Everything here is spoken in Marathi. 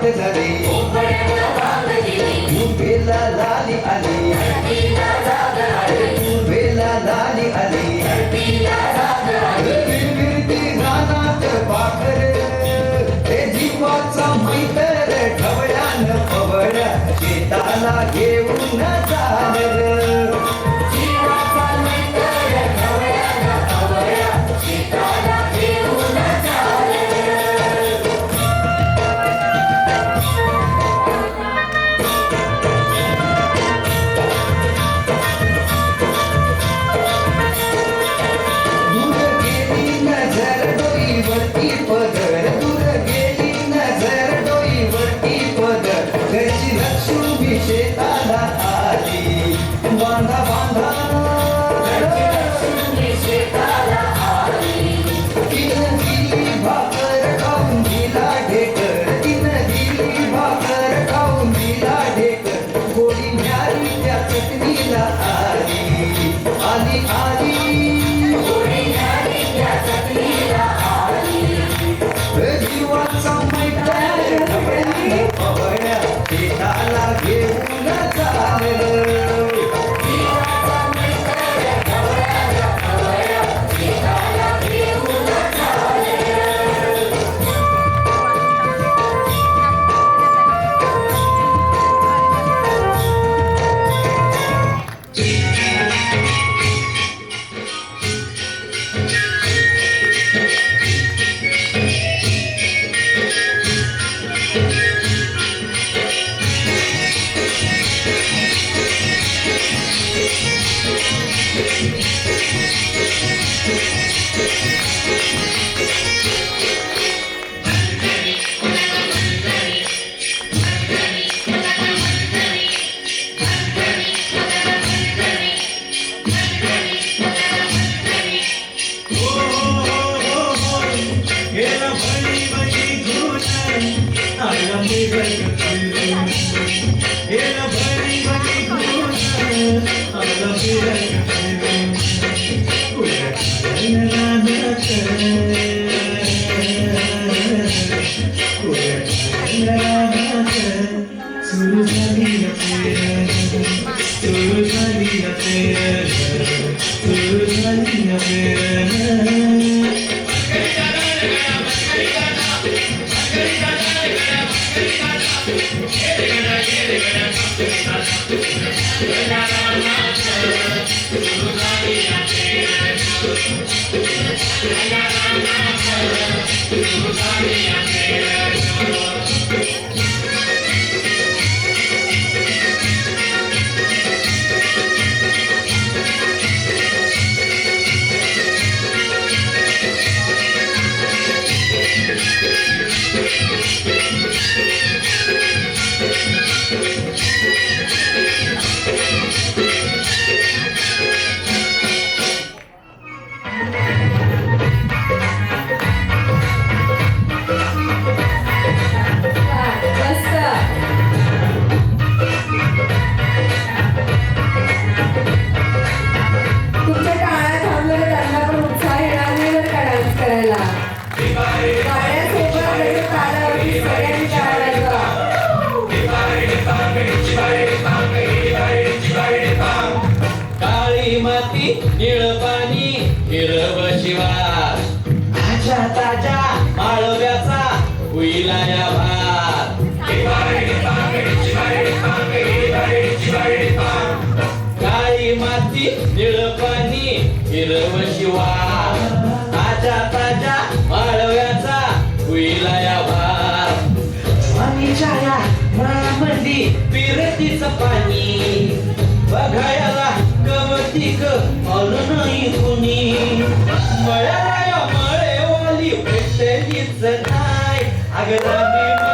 वाट झाली उभेला लाली आली उभेला लाली आली विरविरती रानात पाखर हे जीवाचा मैत्र ढवळ्यान पवळ्या शेताला घेऊन चाललं शेताला आली बांधा बांधा तिनं दिली भाकर खाऊन दिला ढेकर तिनं दिली भाकर खाऊन दिला ढेकर गोडी न्यारी त्या चटणीला आली आली आली गोडी न्यारी त्या चटणीला आली जीवाचा मैत्र ढवळ्यानं पवळ्या शेताला घेऊन चाललं काळी माती निळ पाणी हिरव शिवार ताज्या ताज्या माळव्याचा होईला या भात काळी माती निळ पाणी हिरव शिवार ताज्या ताज्या माळव्याचा होईला या भात पाणीच्या या मळामंदी पिरतीचं पाणी बघायला गवतिक आलं नाही कुणी मळ्याला मळेवाली भेटलीच नाही अगं